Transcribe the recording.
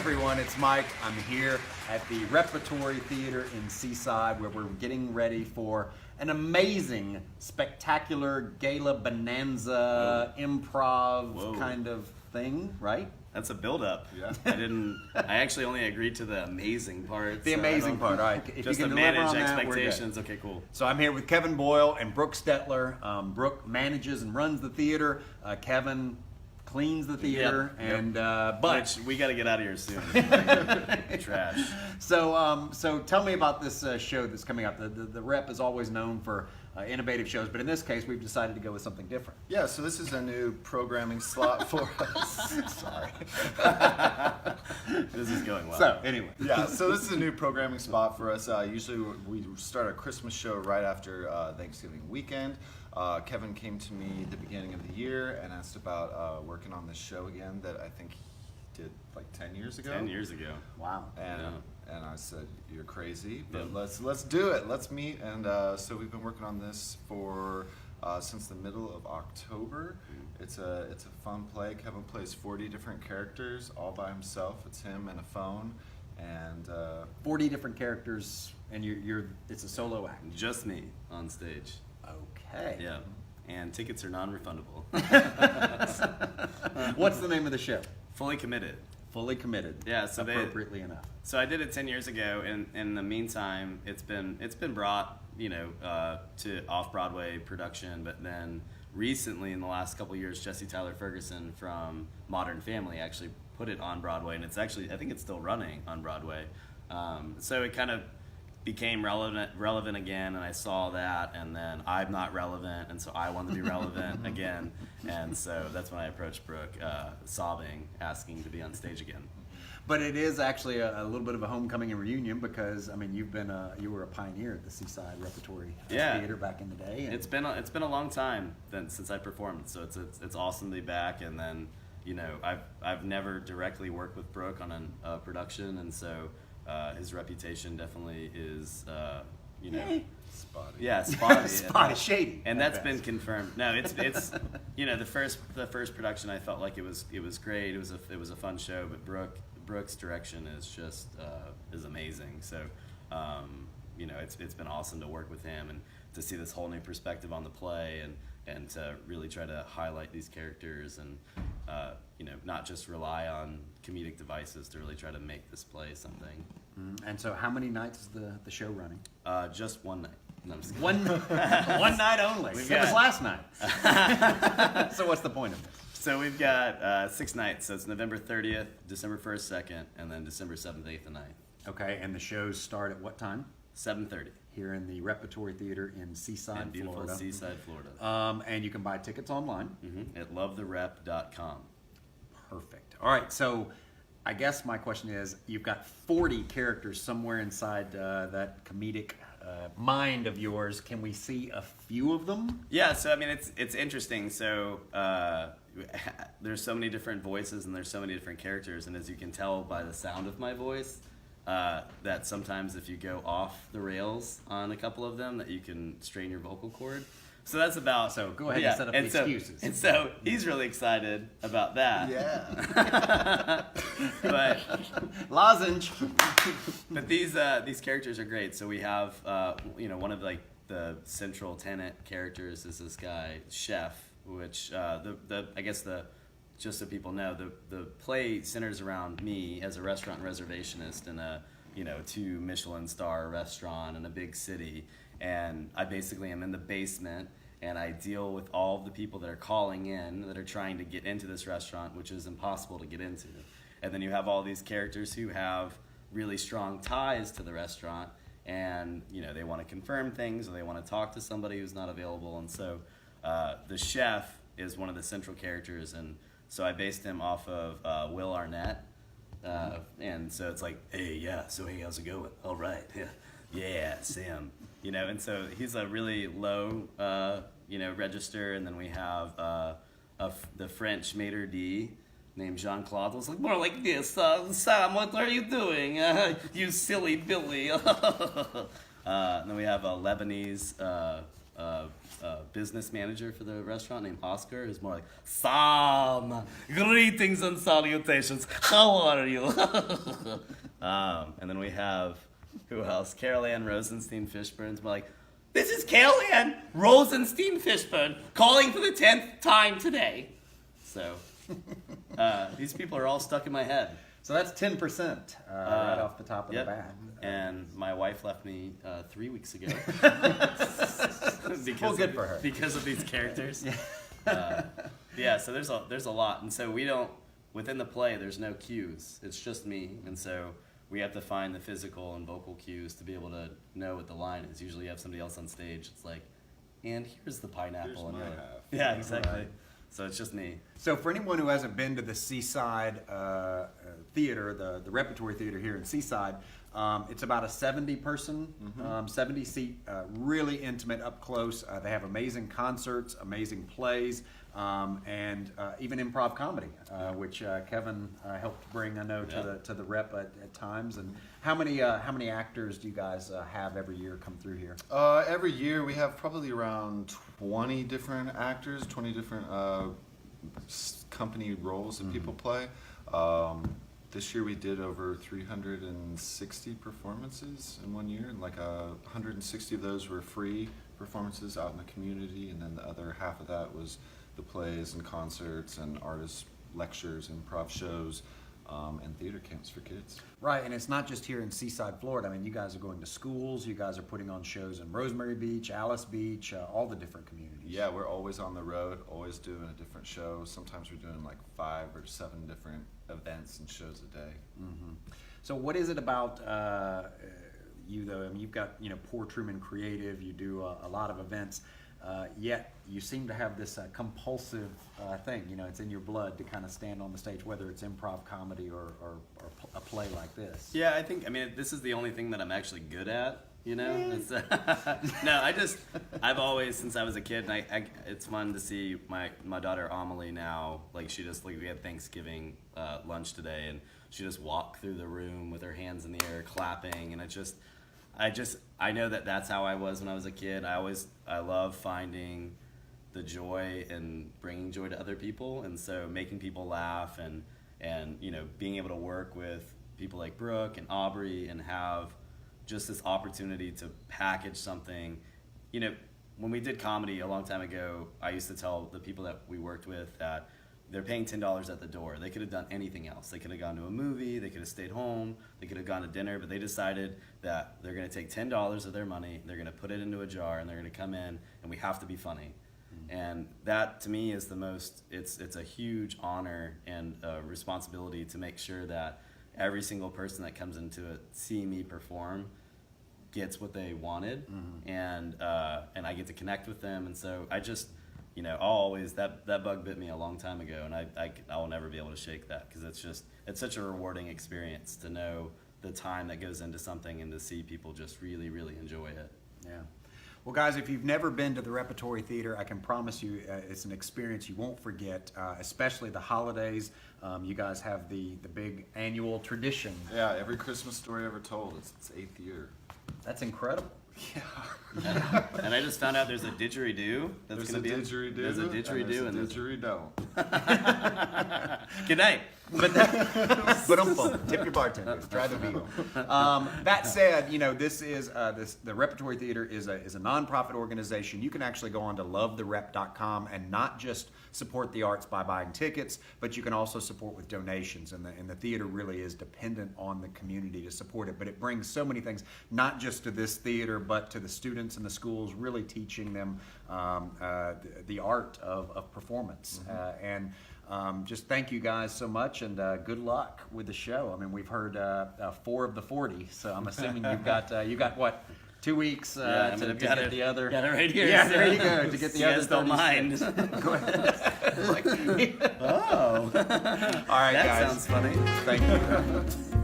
everyone, it's Mike. I'm here at the Repertory Theater in Seaside where we're getting ready for an amazing, spectacular gala bonanza improv kind of thing, right? That's a build-up. Yeah. I actually only agreed to the amazing part. The amazing part, all right. If just you to can deliver manage on that, expectations. we're good. Okay, cool. So I'm here with Kevin Boyle and Brook Stetler. Brook manages and runs the theater. Kevin cleans the theater, and but we got to get out of here soon. Trash. So tell me about this show that's coming up. The Rep is always known for innovative shows, but in this case, we've decided to go with something different. Yeah, so this is a new programming slot for us. Sorry. This is going well. So anyway, Yeah, so this is a new programming spot for us. Usually we start our Christmas show right after Thanksgiving weekend. Kevin came to me at the beginning of the year and asked about working on this show again that I think he did like 10 years ago. 10 years ago. wow. And I said, "You're crazy, but let's do it. Let's meet." And so we've been working on this for since the middle of October. It's a fun play. Kevin plays 40 different characters all by himself. It's him and a phone, and 40 different characters, and it's a solo act. Just me on stage. Okay. Yeah. And tickets are non-refundable. What's the name of the show? Fully committed. Fully committed. Yeah, so appropriately enough. So I did it 10 years ago, and in the meantime, it's been brought, to off-Broadway production, but then recently, in the last couple of years, Jesse Tyler Ferguson from Modern Family actually put it on Broadway, and it's actually, I think it's still running on Broadway. So it kind of became relevant again, and I saw that, and then I'm not relevant, and so I wanted to be relevant again, and so that's when I approached Brook, sobbing, asking to be on stage again. But it is actually a little bit of a homecoming and reunion because I mean you were a pioneer at the Seaside Repertory Theater back in the day. And It's been a long time since I performed, so it's awesome to be back. And then I've never directly worked with Brook on a production, and so his reputation definitely is spotty. Yeah, spotty. spotty, shady. And that's been confirmed. No, it's the first production I felt like it was great. It was a fun show, but Brook's direction is just is amazing. So it's been awesome to work with him and to see this whole new perspective on the play and to really try to highlight these characters and not just rely on comedic devices to really try to make this play something. And so how many nights is the show running? Just one night. No, I'm just kidding. One night only. It was last night. So what's the point of this? So we've got 6 nights. So it's November 30th, December 1st, 2nd, and then December 7th, 8th, and 9th. Okay, and the shows start at what time? 7:30. Here in the Repertory Theater in Seaside, beautiful Florida. Seaside, Florida. And you can buy tickets online. At lovetherep.com. Perfect. All right, so I guess my question is, you've got 40 characters somewhere inside that comedic mind of yours. Can we see a few of them? Yeah, so I mean, it's interesting. So there's so many different voices and there's so many different characters, and as you can tell by the sound of my voice, that sometimes if you go off the rails on a couple of them, that you can strain your vocal cord. So that's about. So go ahead and set up the excuses. And so he's really excited about that. Yeah. But lozenge. But these characters are great. So we have one of like the central tenet characters is this guy Chef, which just so people know, the play centers around me as a restaurant reservationist in a 2 Michelin star restaurant in a big city, and I basically am in the basement and I deal with all of the people that are calling in that are trying to get into this restaurant, which is impossible to get into. And then you have all these characters who have really strong ties to the restaurant, and they want to confirm things or they want to talk to somebody who's not available, and so the chef is one of the central characters, and so I based him off of Will Arnett, and so it's like, hey, how's it going? All right, yeah, Sam, and so he's a really low, register, and then we have the French maitre d' named Jean-Claude. Was like more like this, Sam, what are you doing? You silly Billy. And then we have a Lebanese business manager for the restaurant named Oscar, who's more like, Sam, greetings and salutations, how are you? And then we have, who else? Carol Ann Rosenstein Fishburne's more like, this is Carol Ann Rosenstein Fishburne calling for the 10th time today. So these people are all stuck in my head. So that's 10% right off the top of the bat. And my wife left me 3 weeks ago. Well, good for her. Because of these characters. So there's a lot. And so we don't, within the play, there's no cues. It's just me. And so we have to find the physical and vocal cues to be able to know what the line is. Usually you have somebody else on stage. It's like, and here's the pineapple. Here's and my like, half. yeah, exactly. Right. So it's just me. So for anyone who hasn't been to the Seaside theater, the repertory theater here in Seaside, it's about a 70-person, 70-seat, really intimate, up close. They have amazing concerts, amazing plays, and even improv comedy, which Kevin helped bring, I know, to the rep at times. And how many actors do you guys have every year come through here? Every year we have probably around 20 different actors, 20 different company roles that people play. This year we did over 360 performances in 1 year, and like 160 of those were free performances out in the community, and then the other half of that was the plays and concerts and artist lectures, improv shows, and theater camps for kids. Right, and it's not just here in Seaside, Florida. I mean, you guys are going to schools, you guys are putting on shows in Rosemary Beach, Alice Beach, all the different communities. Yeah, we're always on the road, always doing a different show. Sometimes we're doing like 5 or 7 different events and shows a day. Mm-hmm. So what is it about you, though? I mean, you've got, Poor Truman Creative, you do a lot of events, yet you seem to have this compulsive thing. It's in your blood to kind of stand on the stage, whether it's improv comedy or a play like this. Yeah, this is the only thing that I'm actually good at. It's, I've always, since I was a kid, and it's fun to see my daughter Amelie now, like we had Thanksgiving lunch today, and she just walked through the room with her hands in the air clapping, and I know that that's how I was when I was a kid. I love finding the joy and bringing joy to other people, and so making people laugh and being able to work with people like Brook and Aubrey and have just this opportunity to package something. When we did comedy a long time ago, I used to tell the people that we worked with that they're paying $10 at the door. They could have done anything else. They could have gone to a movie, they could have stayed home, they could have gone to dinner, but they decided that they're going to take $10 of their money, they're going to put it into a jar, and they're going to come in, and we have to be funny. Mm-hmm. And that, to me, is it's a huge honor and responsibility to make sure that every single person that comes into it, see me perform, gets what they wanted, and I get to connect with them, and so I just, I'll always, that bug bit me a long time ago, and I will never be able to shake that, because it's such a rewarding experience to know the time that goes into something and to see people just really, really enjoy it. Yeah. Well, guys, if you've never been to the Repertory Theater, I can promise you it's an experience you won't forget, especially the holidays. You guys have the big annual tradition. Yeah, every Christmas story ever told. It's its 8th year. That's incredible. Yeah. And I just found out there's a didgeridoo. There's a didgeridoo. There's a didgeridoo and there's a didgeridoo. Good night. But tip your bartender. Try the veal. That said, the Repertory Theater is a nonprofit organization. You can actually go on to lovetherep.com and not just support the arts by buying tickets, but you can also support with donations. And the theater really is dependent on the community to support it. But it brings so many things, not just to this theater, but to the students in the schools, really teaching them the art of performance. Just thank you guys so much, and good luck with the show. I mean, we've heard 4 of the 40, so I'm assuming you've got what, 2 weeks to get the other. Got it right here. Yeah, there you go. To get the other. You guys don't mind. Go ahead. Oh. All right, that guys. sounds funny. Thank you.